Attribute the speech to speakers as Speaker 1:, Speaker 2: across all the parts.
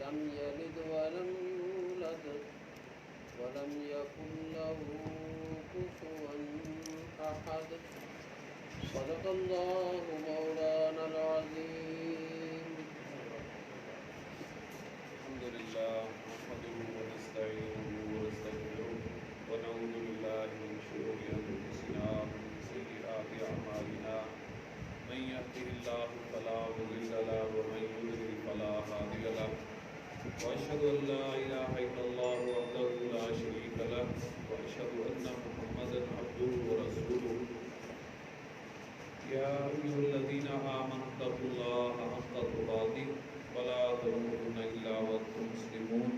Speaker 1: لم يلد ولم يولد ولم يكن له كفوا أحد صدق الله مولانا العظيم.
Speaker 2: الحمد لله نحمده ونستعينه ونستغفره ونعوذ بالله من شرور أنفسنا ومن سيئات أعمالنا من يهده الله فلا مضل له ومن يضلل فلا هادي له وأشهد أن لا إله إلا الله وحده لا شريك له وأشهد أن محمدا عبده ورسوله يا أيها الذين آمنوا اتقوا الله حق تقاته ولا تموتن إلا وأنتم مسلمون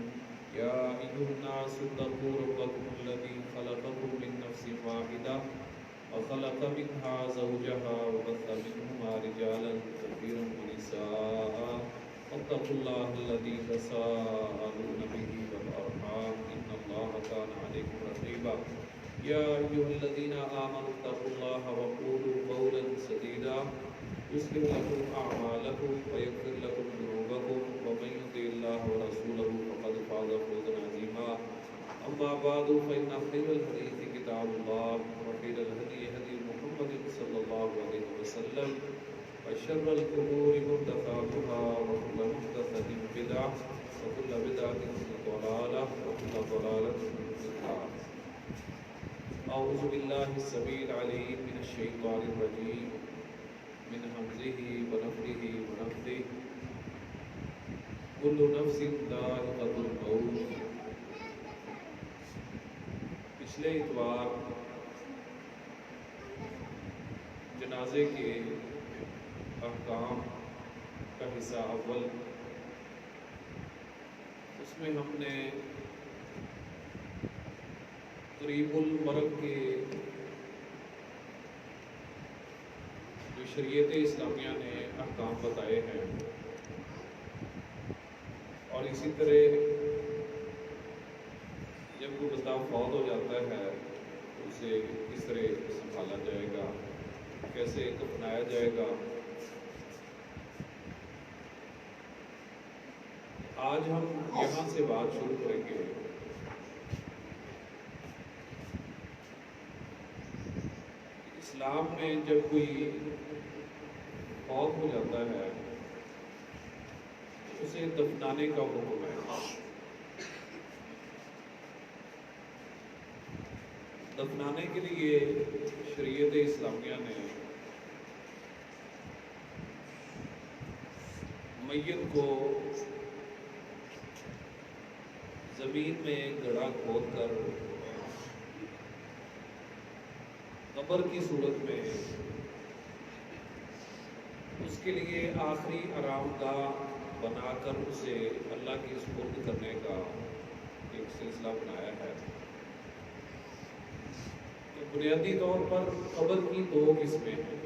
Speaker 2: يا أيها الناس اتقوا ربكم الذي خلقكم من نفس واحدة وخلق منها زوجها وبث منهما رجالا كثيرا ونساء واتقوا الله الذي تساءلون به والأرحام إن الله كان عليكم رقيبا يا أيها الذين آمنوا اتقوا الله وقولوا قولا سديدا يصلح لكم أعمالكم ويغفر لكم ذنوبكم ومن يطع الله ورسوله فقد فاز فوزا عظيما أما بعد فإن خير الحديث كتاب الله وخير الهدي هدي محمد صلى الله عليه وسلم وشر الأمور محدثاتها وكل محدثة بدعة وكل بدعة ضلالة وكل ضلالة في النار. أعوذ بالله السميع العليم من الشيطان الرجيم من همزه ونفخه ونفثه كل نفس ذائقة الموت. پچھلے اتوار جنازے کے احکام کا حصہ اول اس میں ہم نے قریب المرگ کے جو شریعت اسلامیہ نے احکام بتائے ہیں اور اسی طرح جب کوئی بندہ فوت ہو جاتا ہے تو اسے کس طرح سنبھالا جائے گا، کیسے دفنایا جائے گا. آج ہم یہاں سے بات شروع کریں گے. اسلام میں جب کوئی فوت ہو جاتا ہے اسے دفنانے کا حکم ہے. دفنانے کے لیے شریعت اسلامیہ نے میت کو زمین میں گڑھا کھود کر قبر کی صورت میں اس کے لیے آخری آرام گاہ بنا کر اسے اللہ کی سپرد کرنے کا ایک سلسلہ بنایا ہے. تو بنیادی طور پر قبر کی دو قسمیں ہیں.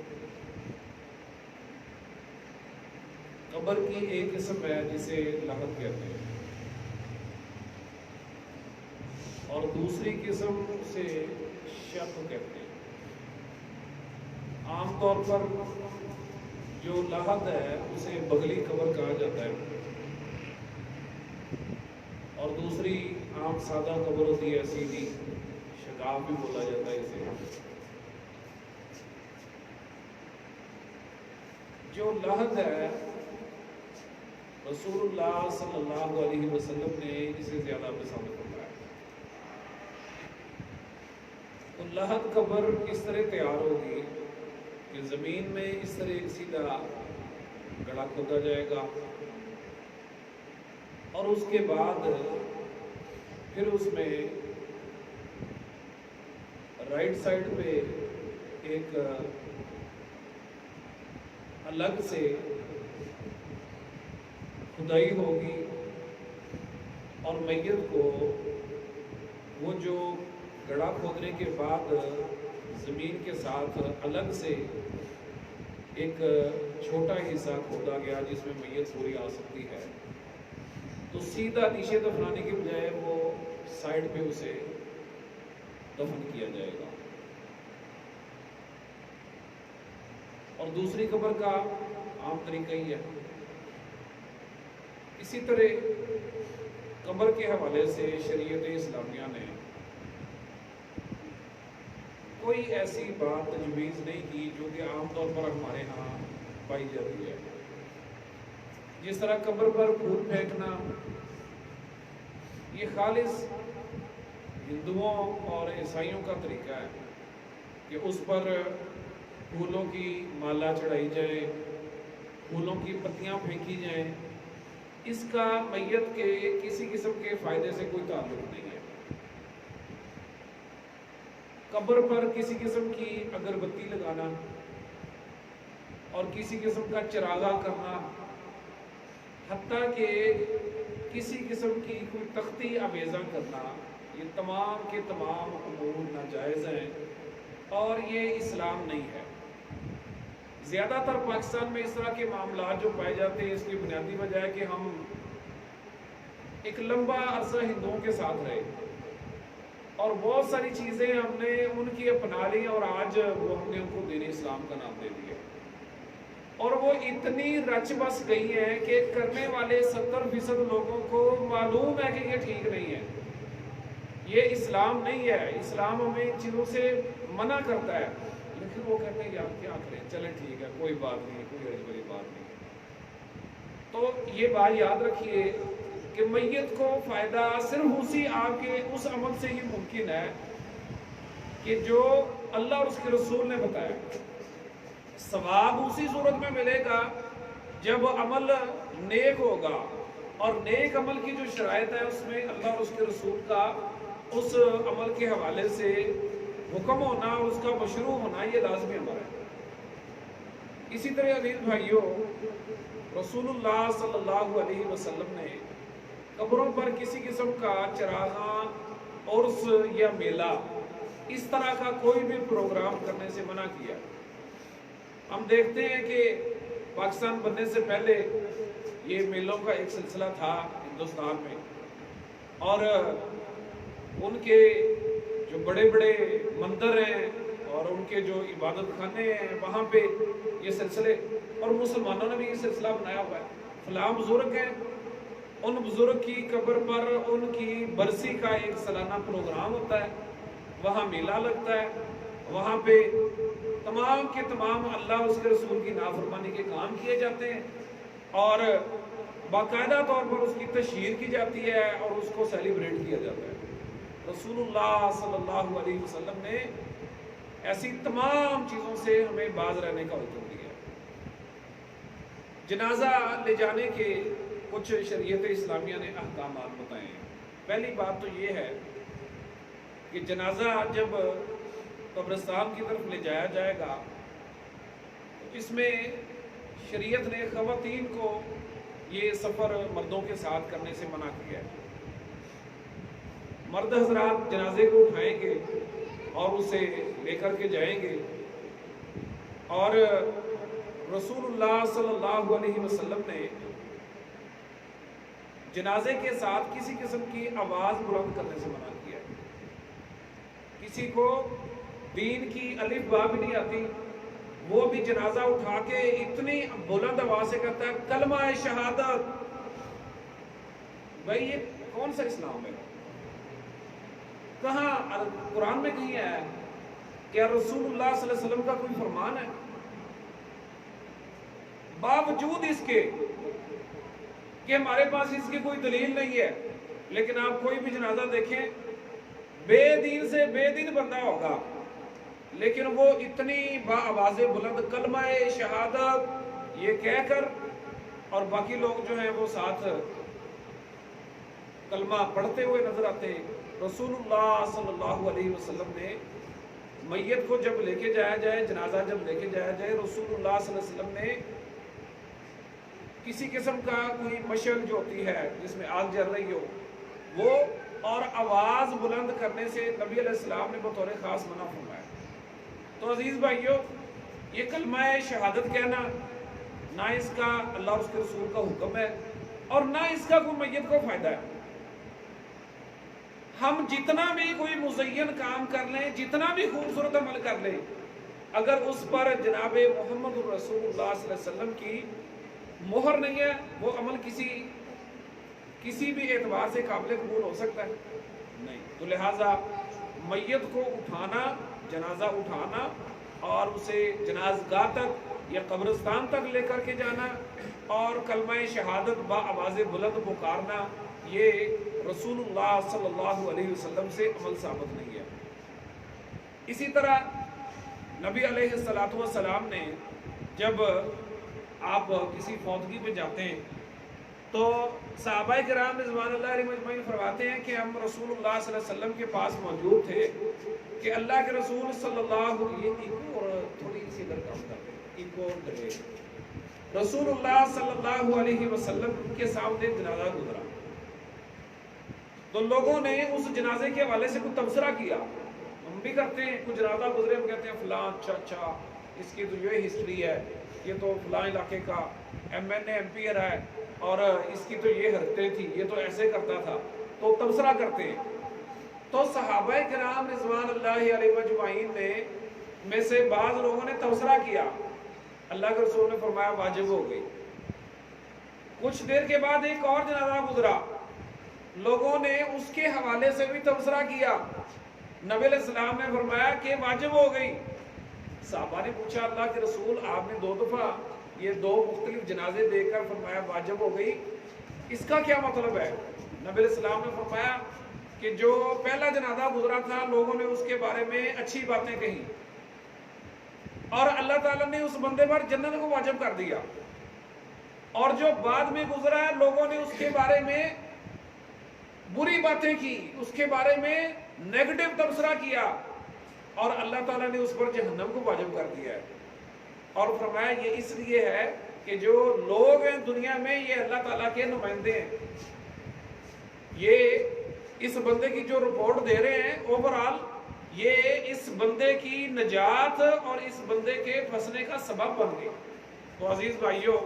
Speaker 2: قبر کی ایک قسم ہے جسے لحد کہتے ہیں اور دوسری قسم اسے شق کہتے ہیں. عام طور پر جو لحد ہے اسے بغلی قبر کہا جاتا ہے اور دوسری عام سادہ قبر ہوتی ہے سیدھی، شگاف بھی بولا جاتا ہے اسے. جو لحد ہے رسول اللہ صلی اللہ علیہ وسلم نے اسے زیادہ پسند فرمایا. تو لحد قبر اس طرح تیار ہوگی کہ زمین میں اس طرح سیدھا گڑھا کھودا جائے گا اور اس کے بعد پھر اس میں رائٹ سائڈ پہ ایک الگ سے کھدائی ہوگی اور میت کو وہ جو گڑھا کھودنے کے بعد زمین کے ساتھ الگ سے ایک چھوٹا حصہ کھودا گیا جس میں میت پوری آ سکتی ہے، تو سیدھا نیچے دفنانے کے بجائے وہ سائڈ پہ اسے دفن کیا جائے گا. اور دوسری قبر کا عام طریقہ ہی ہے. اسی طرح قبر کے حوالے سے شریعت اسلامیہ نے کوئی ایسی بات تجویز نہیں کی جو کہ عام طور پر ہمارے ہاں پائی جاتی ہے. جس طرح قبر پر پھول پھینکنا یہ خالص ہندوؤں اور عیسائیوں کا طریقہ ہے کہ اس پر پھولوں کی مالا چڑھائی جائے، پھولوں کی پتیاں پھینکی جائیں. اس کا میت کے کسی قسم کے فائدے سے کوئی تعلق نہیں ہے. قبر پر کسی قسم کی اگربتی لگانا اور کسی قسم کا چراغا کرنا، حتیٰ کہ کسی قسم کی کوئی تختی آویزاں کرنا، یہ تمام کے تمام امور ناجائز ہیں اور یہ اسلام نہیں ہے. زیادہ تر پاکستان میں اس طرح کے معاملات جو پائے جاتے ہیں، اس کی بنیادی وجہ ہے کہ ہم ایک لمبا عرصہ ہندوؤں کے ساتھ رہے اور بہت ساری چیزیں ہم نے ان کی اپنا لی اور آج وہ ہم نے ان کو دین اسلام کا نام دے دیا اور وہ اتنی رچ بس گئی ہیں کہ کرنے والے 70% لوگوں کو معلوم ہے کہ یہ ٹھیک نہیں ہے، یہ اسلام نہیں ہے. اسلام ہمیں ان چیزوں سے منع کرتا ہے، لیکن وہ کہتے ہیں یار کیا کریں، چلیں ٹھیک ہے، کوئی بات نہیں، کوئی عجیب بڑی بات نہیں. تو یہ بات یاد رکھیے کہ میت کو فائدہ صرف اسی آپ کے اس عمل سے ہی ممکن ہے کہ جو اللہ اور اس کے رسول نے بتایا. ثواب اسی صورت میں ملے گا جب عمل نیک ہوگا، اور نیک عمل کی جو شرائط ہے اس میں اللہ اور اس کے رسول کا اس عمل کے حوالے سے حکم ہونا اور اس کا مشروع ہونا یہ لازمی امر ہے. اسی طرح عزیز بھائیوں، رسول اللہ صلی اللہ علیہ وسلم نے قبروں پر کسی قسم کا چراغاں، عرس یا میلہ اس طرح کا کوئی بھی پروگرام کرنے سے منع کیا. ہم دیکھتے ہیں کہ پاکستان بننے سے پہلے یہ میلوں کا ایک سلسلہ تھا ہندوستان میں، اور ان کے جو بڑے بڑے مندر ہیں اور ان کے جو عبادت خانے ہیں وہاں پہ یہ سلسلے، اور مسلمانوں نے بھی یہ سلسلہ بنایا ہوا ہے. فلاں بزرگ ہیں، ان بزرگ کی قبر پر ان کی برسی کا ایک سالانہ پروگرام ہوتا ہے، وہاں میلہ لگتا ہے، وہاں پہ تمام کے تمام اللہ اور اس کے رسول کی نافرمانی کے کام کیے جاتے ہیں اور باقاعدہ طور پر اس کی تشہیر کی جاتی ہے اور اس کو سیلیبریٹ کیا جاتا ہے. رسول اللہ صلی اللہ علیہ وسلم نے ایسی تمام چیزوں سے ہمیں باز رہنے کا حکم دیا. جنازہ لے جانے کے کچھ شریعت اسلامیہ نے احکامات بتائے ہیں. پہلی بات تو یہ ہے کہ جنازہ جب قبرستان کی طرف لے جایا جائے گا تو اس میں شریعت نے خواتین کو یہ سفر مردوں کے ساتھ کرنے سے منع کیا ہے. مرد حضرات جنازے کو اٹھائیں گے اور اسے لے کر کے جائیں گے، اور رسول اللہ صلی اللہ علیہ وسلم نے جنازے کے ساتھ کسی قسم کی آواز بلند کرنے سے منع کیا ہے. کسی کو دین کی الف با بھی نہیں آتی، وہ بھی جنازہ اٹھا کے اتنی بلند آواز سے کہتا ہے کلمہ شہادت. بھائی یہ کون سا اسلام ہے؟ کہاں قرآن میں کہیں ہے کیا رسول اللہ صلی اللہ علیہ وسلم کا کوئی فرمان ہے؟ باوجود اس کے کہ ہمارے پاس اس کی کوئی دلیل نہیں ہے، لیکن آپ کوئی بھی جنازہ دیکھیں، بے دین سے بے دین بندہ ہوگا لیکن وہ اتنی با آواز بلند کلمہ شہادت یہ کہہ کر، اور باقی لوگ جو ہیں وہ ساتھ کلمہ پڑھتے ہوئے نظر آتے ہیں. رسول اللہ صلی اللہ علیہ وسلم نے میت کو جب لے کے جایا جائے، جنازہ جب لے کے جایا جائے، رسول اللہ صلی اللہ علیہ وسلم نے کسی قسم کا کوئی مشعل جو ہوتی ہے جس میں آگ جل رہی ہو وہ اور آواز بلند کرنے سے نبی علیہ السلام نے بطور خاص منع فرمایا. تو عزیز بھائیو، یہ کلمہ شہادت کہنا نہ اس کا اللہ اور اس کے رسول کا حکم ہے اور نہ اس کا کوئی میت کو فائدہ ہے. ہم جتنا بھی کوئی مزین کام کر لیں، جتنا بھی خوبصورت عمل کر لیں، اگر اس پر جناب محمد رسول اللہ صلی اللہ علیہ وسلم کی مہر نہیں ہے، وہ عمل کسی کسی بھی اعتبار سے قابل قبول ہو سکتا ہے؟ نہیں۔ تو لہٰذا میت کو اٹھانا، جنازہ اٹھانا اور اسے جنازگاہ تک یا قبرستان تک لے کر کے جانا اور کلمہ شہادت با آواز بلند پکارنا، یہ رسول اللہ صلی اللہ علیہ وسلم سے عمل ثابت نہیں ہے۔ اسی طرح نبی علیہ السلام نے جب آپ کسی فوتگی پہ جاتے ہیں تو صحابہ کرام رضوان اللہ علیہم اجمعین فرماتے ہیں کہ ہم رسول اللہ صلی اللہ علیہ وسلم کے پاس موجود تھے کہ اللہ کے رسول صلی اللہ علیہ وسلم کے سامنے جنازہ گزرا، تو لوگوں نے اس جنازے کے حوالے سے کوئی تبصرہ کیا۔ ہم بھی کرتے ہیں، کوئی جنازہ گزرے ہم کہتے ہیں فلاں اچھا اس کی تو یہ ہسٹری ہے، یہ تو فلاں علاقے کا M N A M P رہا ہے اور اس کی تو یہ حرکتیں تھی، یہ تو ایسے کرتا تھا، تو تبصرہ کرتے ہیں۔ تو صحابہ کرام رضوان اللہ علیہ اجمعین میں سے بعض لوگوں نے تبصرہ کیا، اللہ کے رسول نے فرمایا واجب ہو گئی۔ کچھ دیر کے بعد ایک اور جنازہ گزرا، لوگوں نے اس کے حوالے سے بھی تبصرہ کیا، نبی علیہ السلام نے فرمایا کہ واجب ہو گئی۔ صحابہ نے پوچھا اللہ کے رسول آپ نے 2 دفعہ یہ 2 مختلف جنازے دیکھ کر فرمایا واجب ہو گئی، اس کا کیا مطلب ہے؟ نبی علیہ السلام نے فرمایا کہ جو پہلا جنازہ گزرا تھا لوگوں نے اس کے بارے میں اچھی باتیں کہیں اور اللہ تعالیٰ نے اس بندے پر جنت کو واجب کر دیا، اور جو بعد میں گزرا ہے لوگوں نے اس کے بارے میں بری باتیں کی، اس کے بارے میں نیگیٹو تبصرہ کیا اور اللہ تعالیٰ نے اس پر جہنم کو واجب کر دیا ہے۔ اور فرمایا یہ اس لیے ہے کہ جو لوگ ہیں دنیا میں یہ اللہ تعالیٰ کے نمائندے ہیں، یہ اس بندے کی جو رپورٹ دے رہے ہیں اوورآل یہ اس بندے کی نجات اور اس بندے کے پھنسنے کا سبب بن گئی۔ تو عزیز بھائیوں،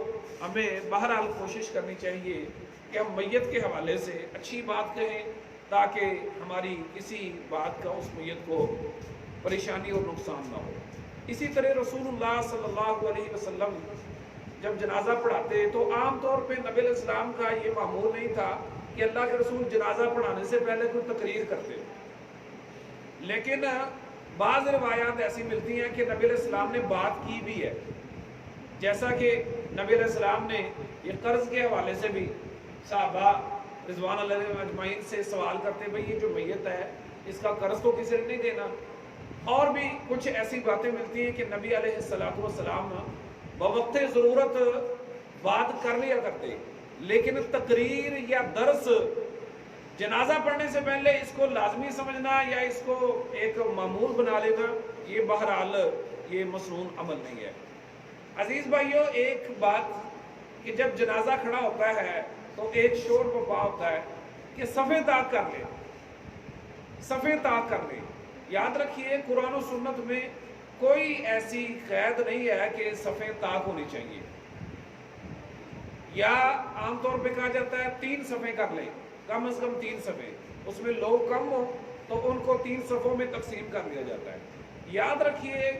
Speaker 2: ہمیں بہرحال کوشش کرنی چاہیے کہ ہم میت کے حوالے سے اچھی بات کہیں تاکہ ہماری کسی بات کا اس میت کو پریشانی اور نقصان نہ ہو۔ اسی طرح رسول اللہ صلی اللہ علیہ وسلم جب جنازہ پڑھاتے تو عام طور پہ نبی علیہ السلام کا یہ معمول نہیں تھا کہ اللہ کے رسول جنازہ پڑھانے سے پہلے کوئی تقریر کرتے، لیکن بعض روایات ایسی ملتی ہیں کہ نبی علیہ السلام نے بات کی بھی ہے، جیسا کہ نبی علیہ السلام نے یہ قرض کے حوالے سے بھی صحابہ رضوان اللہ علیہم اجمعین سے سوال کرتے بھئی یہ جو میت ہے اس کا قرض تو کسی نے نہیں دینا، اور بھی کچھ ایسی باتیں ملتی ہیں کہ نبی علیہ السلام بوقت ضرورت بات کر لیا کرتے، لیکن تقریر یا درس جنازہ پڑھنے سے پہلے اس کو لازمی سمجھنا یا اس کو ایک معمول بنا لینا یہ بہرحال یہ مسنون عمل نہیں ہے۔ عزیز بھائیوں، ایک بات کہ جب جنازہ کھڑا ہوتا ہے تو ایک شور برپا ہوتا ہے کہ صفیں طاق کر لیں، صفیں طاق کر لیں۔ یاد رکھیے قرآن و سنت میں کوئی ایسی قید نہیں ہے کہ صفیں طاق ہونی چاہیے، یا عام طور پہ کہا جاتا ہے 3 صفیں کر لیں، کم از کم 3 صفیں، اس میں لوگ کم ہو تو ان کو 3 صفوں میں تقسیم کر دیا جاتا ہے۔ یاد رکھیے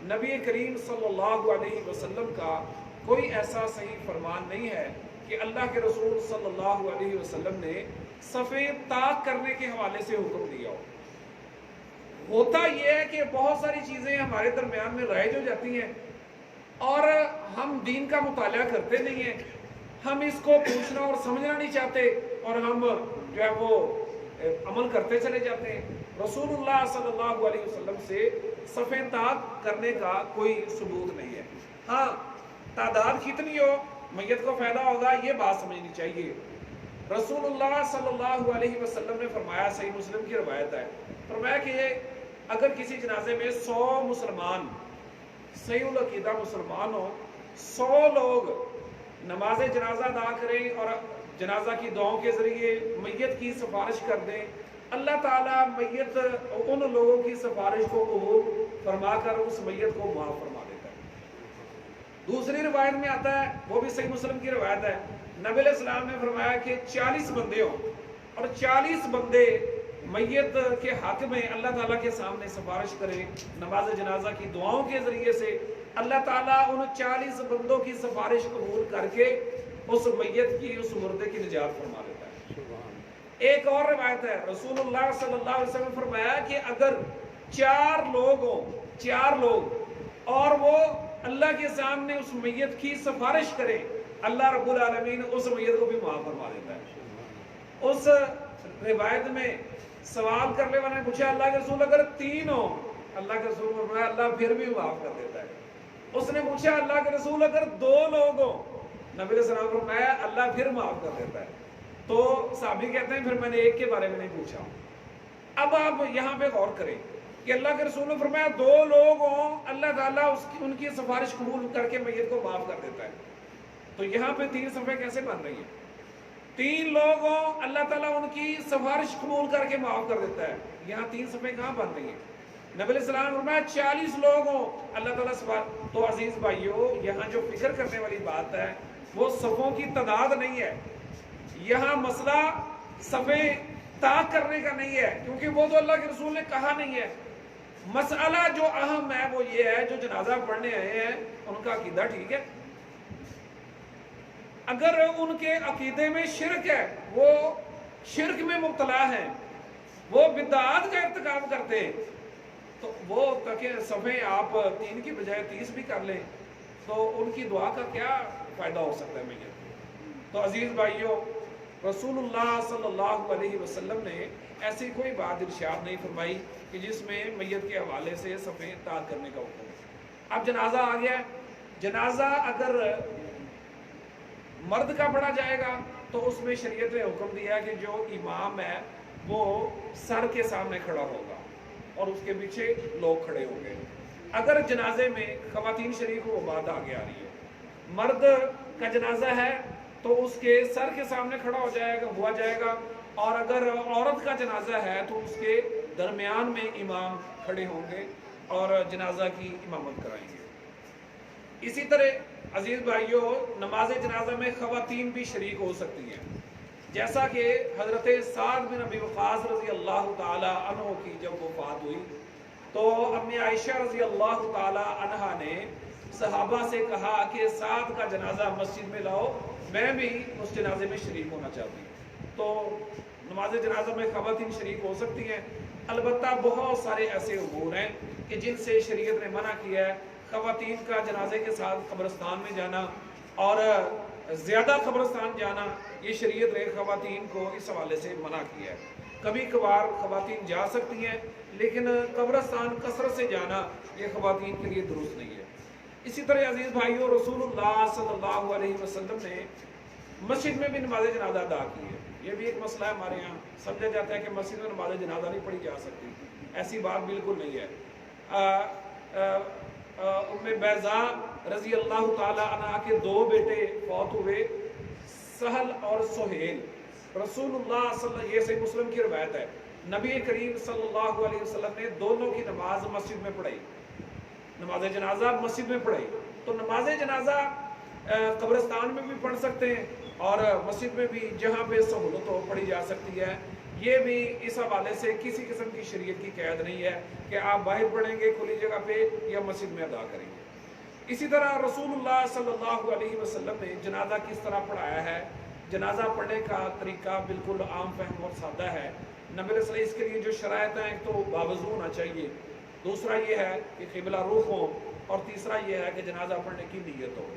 Speaker 2: نبی کریم صلی اللہ علیہ وسلم کا کوئی ایسا صحیح فرمان نہیں ہے کہ اللہ کے رسول صلی اللہ علیہ وسلم نے صفیں طاق کرنے کے حوالے سے حکم دیا ہو۔ ہوتا یہ ہے کہ بہت ساری چیزیں ہمارے درمیان میں رائج ہو جاتی ہیں اور ہم دین کا مطالعہ کرتے نہیں ہیں، ہم اس کو پوچھنا اور سمجھنا نہیں چاہتے اور ہم جو ہے وہ عمل کرتے چلے جاتے ہیں۔ رسول اللہ صلی اللہ علیہ وسلم سے صفیں طاق کرنے کا کوئی ثبوت نہیں ہے۔ ہاں تعداد کتنی ہو میت کو فائدہ ہوگا یہ بات سمجھنی چاہیے۔ رسول اللہ صلی اللہ علیہ وسلم نے فرمایا، صحیح مسلم کی روایت ہے، فرمایا کہ اگر کسی جنازے میں 100 مسلمان صحیح العقیدہ مسلمان ہو، 100 لوگ نماز جنازہ ادا کریں اور جنازہ کی دعاؤں کے ذریعے میت کی سفارش کر دیں، اللہ تعالیٰ میت ان لوگوں کی سفارش کو قبول فرما کر اس میت کو معاف فرما دیتا ہے۔ دوسری روایت میں آتا ہے، وہ بھی صحیح مسلم کی روایت ہے، نبی علیہ السلام نے فرمایا کہ 40 بندے ہوں اور 40 بندے میت کے حق میں اللہ تعالیٰ کے سامنے سفارش کریں نماز جنازہ کی دعاؤں کے ذریعے سے، اللہ تعالیٰ ان 40 بندوں کی سفارش قبول کر کے اس میت کی اس مردے کی نجات فرما دیتا ہے۔
Speaker 3: ایک اور روایت ہے رسول اللہ صلی اللہ علیہ وسلم نے فرمایا کہ اگر 4 لوگ ہوں، 4 لوگ، اور وہ اللہ کے سامنے اس میت کی سفارش کرے، اللہ رب العالمین اس میت کو بھی معاف فرما دیتا ہے۔ اس روایت میں سوال کرنے والے نے پوچھا اللہ کے رسول اگر 3 ہوں، اللہ کے رسول نے فرمایا اللہ پھر بھی معاف کر دیتا ہے۔ اس نے پوچھا اللہ کے رسول اگر 2 لوگ ہوں، نبی علیہ السلام نے فرمایا اللہ پھر معاف کر دیتا ہے۔ تو صحابی کہتے ہیں پھر میں نے ایک کے بارے میں نہیں پوچھا۔ اب آپ یہاں پہ غور کریں کہ اللہ کے رسول نے فرمایا 2 لوگ ہوں، اللہ تعالیٰ ان کی سفارش قبول کر کے میت کو معاف کر دیتا ہے۔ تو یہاں پہ 3 صفحے کیسے بن رہی ہیں؟ 3 لوگ ہوں، اللہ تعالیٰ ان کی سفارش قبول کر کے معاف کر دیتا ہے، یہاں 3 صفحے کہاں بن رہی ہیں؟ نبی علیہ السلام نے فرمایا 40 لوگ ہوں، اللہ تعالیٰ سفارش۔ تو عزیز بھائیو، یہاں جو فکر کرنے والی بات ہے وہ صفوں کی تعداد نہیں ہے، یہاں مسئلہ صفے طاق کرنے کا نہیں ہے، کیونکہ وہ تو اللہ کے رسول نے کہا نہیں ہے۔ مسئلہ جو اہم ہے وہ یہ ہے جو جنازہ پڑھنے آئے ہیں ان کا عقیدہ ٹھیک ہے؟ اگر ان کے عقیدے میں شرک ہے، وہ شرک میں مبتلا ہیں، وہ بدعات کا ارتکاب کرتے ہیں، تو وہ تاکہ صفحے آپ 3 کی بجائے 30 بھی کر لیں تو ان کی دعا کا کیا فائدہ ہو سکتا ہے میت؟ تو عزیز بھائیوں، رسول اللہ صلی اللہ علیہ وسلم نے ایسی کوئی بات ارشاد نہیں فرمائی کہ جس میں میت کے حوالے سے صفحے طاق کرنے کا حکم ہے۔ اب جنازہ آ گیا ہے، جنازہ اگر مرد کا پڑھا جائے گا تو اس میں شریعت نے حکم دیا ہے کہ جو امام ہے وہ سر کے سامنے کھڑا ہوگا اور اس کے پیچھے لوگ کھڑے ہوں گے۔ اگر جنازے میں خواتین شریک ہو، بات آگے آ رہی ہے، مرد کا جنازہ ہے تو اس کے سر کے سامنے کھڑا ہوا جائے گا، اور اگر عورت کا جنازہ ہے تو اس کے درمیان میں امام کھڑے ہوں گے اور جنازہ کی امامت کرائیں گے۔ اسی طرح عزیز بھائیوں، نماز جنازہ میں خواتین بھی شریک ہو سکتی ہیں، جیسا کہ حضرت سعد بن ابی وقاص رضی اللہ تعالی عنہ کی جب وفات ہوئی تو امی عائشہ رضی اللہ تعالی عنہ نے صحابہ سے کہا کہ سعد کا جنازہ مسجد میں لاؤ، میں بھی اس جنازے میں شریک ہونا چاہتی ہوں۔ تو نماز جنازہ میں خواتین شریک ہو سکتی ہیں، البتہ بہت سارے ایسے امور ہیں کہ جن سے شریعت نے منع کیا ہے۔ خواتین کا جنازے کے ساتھ قبرستان میں جانا اور زیادہ قبرستان جانا، یہ شریعت نے خواتین کو اس حوالے سے منع کیا ہے۔ کبھی کبھار خواتین جا سکتی ہیں، لیکن قبرستان کثرت سے جانا یہ خواتین کے لیے درست نہیں ہے۔ اسی طرح عزیز بھائیوں، رسول اللہ صلی اللہ علیہ وسلم نے مسجد میں بھی نماز جنازہ ادا کی ہے۔ یہ بھی ایک مسئلہ ہے ہمارے یہاں، سمجھا جاتا ہے کہ مسجد میں نماز جنازہ نہیں پڑھی جا سکتی، ایسی بات بالکل نہیں ہے۔ ام بیضاء رضی اللہ تعالی عنہ کے 2 بیٹے فوت ہوئے، سہل اور سہیل۔ رسول اللہ یہ صحیح مسلم کی روایت ہے، نبی کریم صلی اللہ علیہ وسلم نے دونوں کی نماز مسجد میں پڑھائی، نماز جنازہ مسجد میں پڑھائی۔ تو نماز جنازہ قبرستان میں بھی پڑھ سکتے ہیں اور مسجد میں بھی جہاں پہ سہولت ہو پڑھی جا سکتی ہے۔ یہ بھی اس حوالے سے کسی قسم کی شریعت کی قید نہیں ہے کہ آپ باہر پڑھیں گے کھلی جگہ پہ یا مسجد میں ادا کریں گے۔ اسی طرح رسول اللہ صلی اللہ علیہ وسلم نے جنازہ کس طرح پڑھایا ہے، جنازہ پڑھنے کا طریقہ بالکل عام فہم اور سادہ ہے۔ نبی علیہ السلام اس کے لیے جو شرائط ہیں، ایک تو باوضو ہونا چاہیے، دوسرا یہ ہے کہ قبلہ رخ ہو، اور تیسرا یہ ہے کہ جنازہ پڑھنے کی نیت ہو۔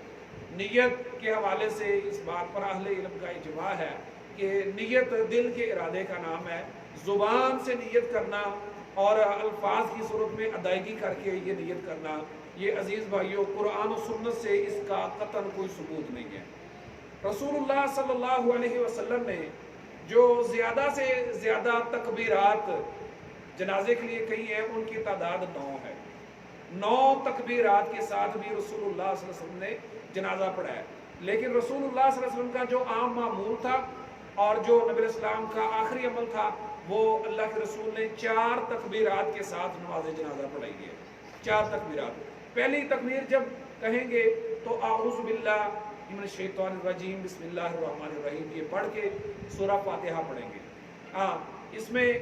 Speaker 3: نیت کے حوالے سے اس بات پر اہل علم کا اجماع ہے کہ نیت دل کے ارادے کا نام ہے، زبان سے نیت کرنا اور الفاظ کی صورت میں ادائیگی کر کے یہ نیت کرنا، یہ عزیز بھائیوں قرآن و سنت سے اس کا قطعاً کوئی ثبوت نہیں ہے۔ رسول اللہ صلی اللہ علیہ وسلم نے جو زیادہ سے زیادہ تکبیرات جنازے کے لیے کہی ہیں ان کی تعداد 9 ہے۔ 9 تکبیرات کے ساتھ بھی رسول اللہ صلی اللہ علیہ وسلم نے جنازہ پڑھا ہے، لیکن رسول اللہ صلی اللہ علیہ وسلم کا جو عام معمول تھا اور جو نبی علیہ السلام کا آخری عمل تھا، وہ اللہ کے رسول نے 4 تکبیرات کے ساتھ نماز جنازہ پڑھائی ہے۔ 4 تکبیرات۔ پہلی تکبیر جب کہیں گے تو اعوذ باللہ من الشیطان الرجیم بسم اللہ الرحمن الرحیم یہ پڑھ کے سورہ فاتحہ پڑھیں گے۔ اس میں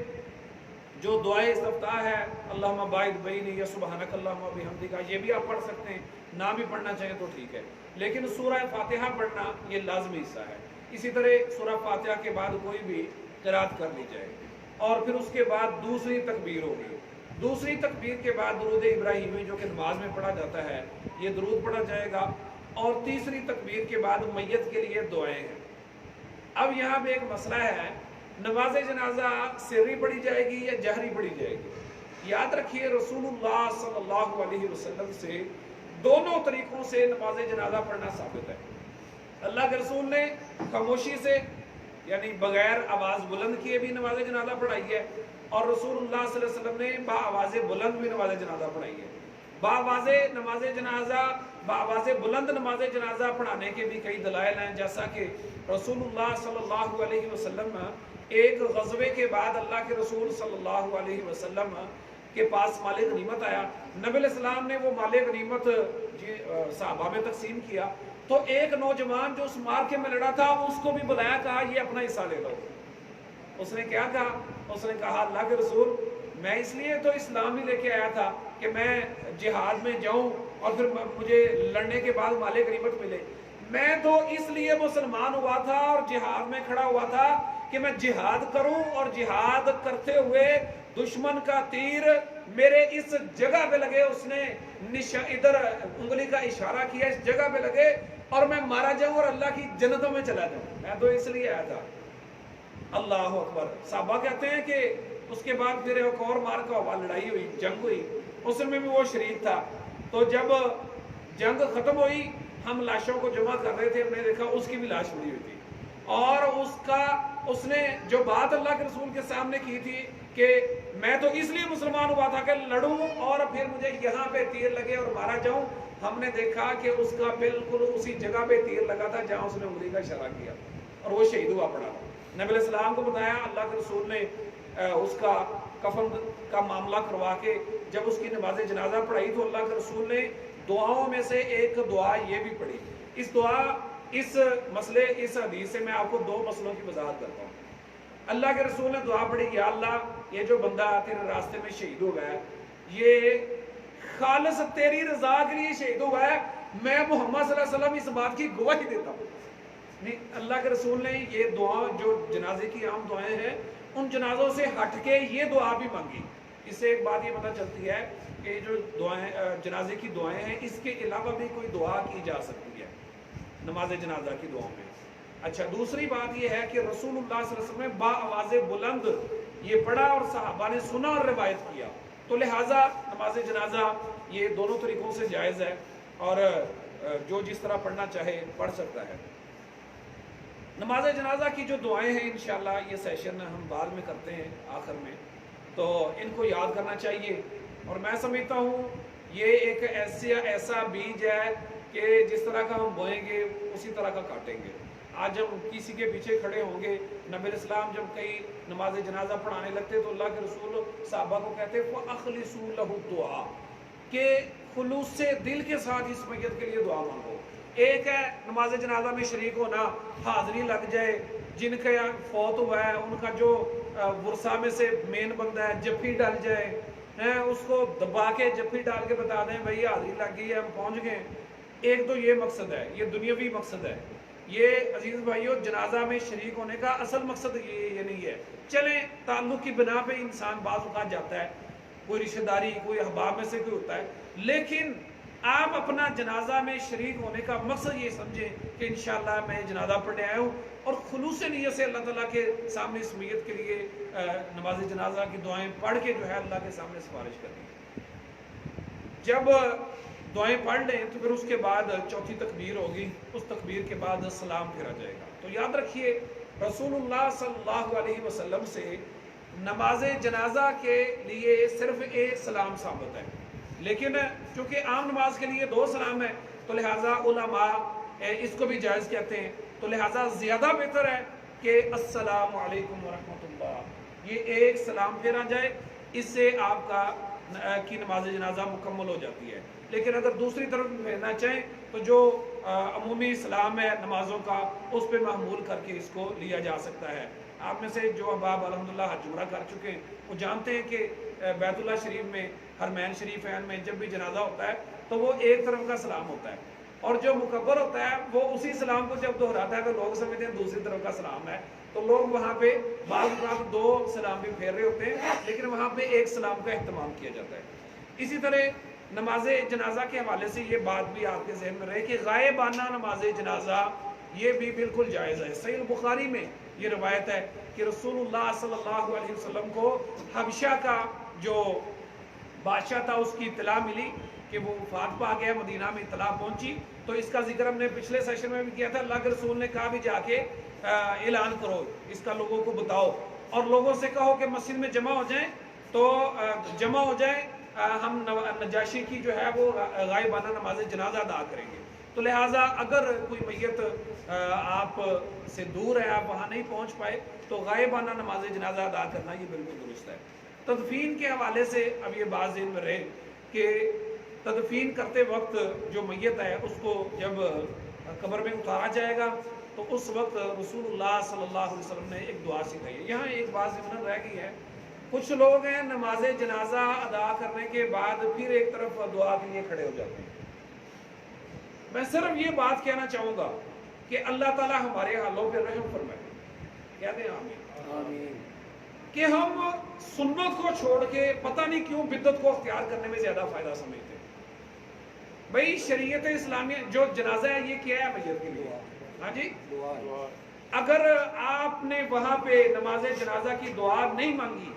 Speaker 3: جو دعائے استفتاح ہے اللہم باعد بینی یا سبحانک اللہم و بحمدک، یہ بھی آپ پڑھ سکتے ہیں، نہ بھی پڑھنا چاہیں تو ٹھیک ہے، لیکن سورہ فاتحہ پڑھنا یہ لازمی حصہ ہے۔ اسی طرح سورہ فاتحہ کے بعد کوئی بھی قرات کر لی جائے اور پھر اس کے بعد دوسری تکبیر ہوگی. دوسری تکبیر کے بعد درود ابراہیمی جو کہ نماز میں پڑھا جاتا ہے یہ درود پڑھا جائے گا, اور تیسری تکبیر کے بعد میت کے لیے دعائیں ہیں. اب یہاں پہ ایک مسئلہ ہے, نماز جنازہ سری پڑھی جائے گی یا جہری پڑھی جائے گی؟ یاد رکھیے رسول اللہ صلی اللہ علیہ وسلم سے دونوں طریقوں سے نماز جنازہ پڑھنا ثابت ہے. اللہ کے رسول نے خاموشی سے یعنی بغیر آواز بلند کیے بھی نماز جنازہ پڑھائی ہے, اور رسول اللہ صلی اللہ علیہ وسلم نے بآواز بلند بھی نماز جنازہ پڑھائی ہے. بآواز بلند نماز جنازہ پڑھانے کے بھی کئی دلائل ہیں, جیسا کہ رسول اللہ صلی اللہ علیہ وسلم ایک غزوے کے بعد اللہ کے رسول صلی اللہ علیہ وسلم کے پاس مال غنیمت آیا. نبی علیہ السلام نے وہ مال غنیمت صحابہ میں تقسیم کیا, تو ایک نوجوان جو اس مارکے میں لڑا تھا اس کو بھی بلایا, کہا یہ اپنا حصہ لے لو. اس نے کیا کہا؟ اس نے کہا اللہ کے رسول میں اس لیے تو اسلام ہی لے کے آیا تھا کہ میں جہاد میں جاؤں اور پھر مجھے لڑنے کے بعد مال غنیمت ملے. میں تو اس لیے مسلمان ہوا تھا اور جہاد میں کھڑا ہوا تھا کہ میں جہاد کروں, اور جہاد کرتے ہوئے دشمن کا تیر میرے اس جگہ پہ لگے, اس نے ادھر انگلی کا اشارہ کیا, اس جگہ پہ لگے اور میں مارا جاؤں اور اللہ کی جنتوں میں چلا جاؤں. میں تو اس لیے آیا تھا. اللہ اکبر. صحابہ کہتے ہیں کہ اس کے بعد پھر ایک اور مارکا ہوا, لڑائی ہوئی, جنگ ہوئی, اس میں بھی وہ شریک تھا. تو جب جنگ ختم ہوئی ہم لاشوں کو جمع کر رہے تھے, ہم نے دیکھا اس کی بھی لاش پڑی ہوئی تھی, اور اس نے جو بات اللہ کے رسول کے سامنے کی تھی کہ میں تو اس لیے مسلمان ہوا تھا کہ لڑوں اور پھر مجھے یہاں پہ تیر لگے اور مارا جاؤں, ہم نے دیکھا کہ اس کا بالکل اسی جگہ پہ تیر لگا تھا جہاں اس نے انگلی کا اشارہ کیا, اور وہ شہید ہوا پڑا. نبی علیہ السلام کو بتایا, اللہ کے رسول نے اس کا کفن کا معاملہ کروا کے جب اس کی نماز جنازہ پڑھائی تو اللہ کے رسول نے دعاؤں میں سے ایک دعا یہ بھی پڑھی. اس مسئلے اس حدیث سے میں آپ کو دو مسئلوں کی وضاحت کرتا ہوں. اللہ کے رسول نے دعا پڑھی, یا اللہ یہ جو بندہ تیرے راستے میں شہید ہو گیا ہے یہ خالص تیری رضا کے لیے شہید ہوا ہے, میں محمد صلی اللہ علیہ وسلم اس بات کی گواہی دیتا ہوں. اللہ کے رسول نے یہ دعا جو جنازے کی عام دعائیں ہیں ان جنازوں سے ہٹ کے یہ دعا بھی مانگی. اس سے ایک بات یہ پتہ چلتی ہے کہ جو دعائیں جنازے کی دعائیں ہیں اس کے علاوہ بھی کوئی دعا کی جا سکتی ہے نماز جنازہ کی دعاؤں میں. اچھا, دوسری بات یہ ہے کہ رسول اللہ صلی اللہ علیہ وسلم نے بآواز بلند یہ پڑھا اور صحابہ نے سنا اور روایت کیا, تو لہٰذا نماز جنازہ یہ دونوں طریقوں سے جائز ہے اور جو جس طرح پڑھنا چاہے پڑھ سکتا ہے. نماز جنازہ کی جو دعائیں ہیں انشاءاللہ یہ سیشن ہم بعد میں کرتے ہیں آخر میں, تو ان کو یاد کرنا چاہیے. اور میں سمجھتا ہوں یہ ایک ایسا بیج ہے کہ جس طرح کا ہم بوئیں گے اسی طرح کا کاٹیں گے. آج ہم کسی کے پیچھے کھڑے ہوں گے, نبی علیہ السلام جب کئی نماز جنازہ پڑھانے لگتے تو اللہ کے رسول صحابہ کو کہتے فَأَخْلِصُوا لَهُ الدُّعَاء, کہ خلوص سے دل کے ساتھ اس میت کے لیے دعا مانگو. ایک ہے نماز جنازہ میں شریک ہونا, حاضری لگ جائے, جن کا فوت ہوا ہے ان کا جو ورثہ میں سے مین بندہ ہے جفی ڈال جائے, اس کو دبا کے جفی ڈال کے بتا دیں بھائی حاضری لگ گئی ہے ہم پہنچ گئے. ایک تو یہ مقصد ہے, یہ دنیاوی مقصد ہے. یہ عزیز بھائیو جنازہ میں شریک ہونے کا اصل مقصد یہ نہیں ہے. چلیں تعلق کی بنا پہ انسان بعض اوقات جاتا ہے, کوئی رشتہ داری کوئی احباب میں سے کوئی ہوتا ہے, لیکن آپ اپنا جنازہ میں شریک ہونے کا مقصد یہ سمجھیں کہ انشاءاللہ میں جنازہ پڑھنے آیا ہوں اور خلوص نیت سے اللہ تعالیٰ کے سامنے اس میت کے لیے نماز جنازہ کی دعائیں پڑھ کے جو ہے اللہ کے سامنے سفارش کرنی. جب دعائیں پڑھ لیں تو پھر اس کے بعد چوتھی تکبیر ہوگی, اس تکبیر کے بعد سلام پھیرا جائے گا. تو یاد رکھیے رسول اللہ صلی اللہ علیہ وسلم سے نماز جنازہ کے لیے صرف ایک سلام ثابت ہے, لیکن چونکہ عام نماز کے لیے دو سلام ہے تو لہٰذا علماء اس کو بھی جائز کہتے ہیں. تو لہٰذا زیادہ بہتر ہے کہ السلام علیکم ورحمۃ اللہ, یہ ایک سلام پھیرا جائے, اس سے آپ کی نماز جنازہ مکمل ہو جاتی ہے. لیکن اگر دوسری طرف پھیرنا چاہیں تو جو عمومی سلام ہے نمازوں کا اس پہ محمول کر کے اس کو لیا جا سکتا ہے. آپ میں سے جو احباب الحمدللہ حج عمرہ کر چکے ہیں وہ جانتے ہیں کہ بیت اللہ شریف میں حرمین شریفین میں جب بھی جنازہ ہوتا ہے تو وہ ایک طرف کا سلام ہوتا ہے, اور جو مکبر ہوتا ہے وہ اسی سلام کو جب دہراتا ہے تو لوگ سمجھتے ہیں دوسری طرف کا سلام ہے، تو لوگ وہاں پہ بعض اوقات 2 سلام بھی پھیر رہے ہوتے ہیں، لیکن وہاں پہ ایک سلام کا اہتمام کیا جاتا ہے۔ اسی طرح نماز جنازہ کے حوالے سے یہ بات بھی آپ کے ذہن میں رہے کہ غائبانہ نماز جنازہ یہ بھی بالکل جائز ہے۔ صحیح البخاری میں یہ روایت ہے کہ رسول اللہ صلی اللہ علیہ وسلم کو حبشہ کا جو بادشاہ تھا اس کی اطلاع ملی کہ وہ وفات پا گیا، مدینہ میں اطلاع پہنچی، تو اس کا ذکر ہم نے پچھلے سیشن میں بھی کیا تھا۔ اللہ کے رسول نے کہا بھی جا کے اعلان کرو، اس کا لوگوں کو بتاؤ اور لوگوں سے کہو کہ مسجد میں جمع ہو جائیں، تو جمع ہو جائیں، ہم نجاشی کی جو ہے وہ غائبانہ نماز جنازہ ادا کریں گے۔ تو لہٰذا اگر کوئی میت آپ سے دور ہے، آپ وہاں نہیں پہنچ پائے، تو غائبانہ نماز جنازہ ادا کرنا یہ بالکل درست ہے۔ تدفین کے حوالے سے اب یہ بات ذہن میں رہے کہ تدفین کرتے وقت جو میت ہے اس کو جب قبر میں اتارا جائے گا تو اس وقت رسول اللہ صلی اللہ علیہ وسلم نے ایک دعا سکھائی ہے۔ یہاں ایک بات ذہن رہ گئی ہے، کچھ لوگ ہیں نماز جنازہ ادا کرنے کے بعد پھر ایک طرف دعا کے لیے کھڑے ہو جاتے ہیں۔ میں صرف یہ بات کہنا چاہوں گا کہ اللہ تعالیٰ ہمارے حالوں پہ رحم فرمائے، کہتے ہیں آمین،
Speaker 1: آمین۔
Speaker 3: کہ ہم سنت کو چھوڑ کے پتہ نہیں کیوں بدعت کو اختیار کرنے میں زیادہ فائدہ سمجھتے ہیں۔ بھئی شریعت اسلامیہ جو جنازہ ہے یہ کیا ہے میت کے لیے؟ ہاں جی، اگر آپ نے وہاں پہ نماز جنازہ کی دعا نہیں مانگی،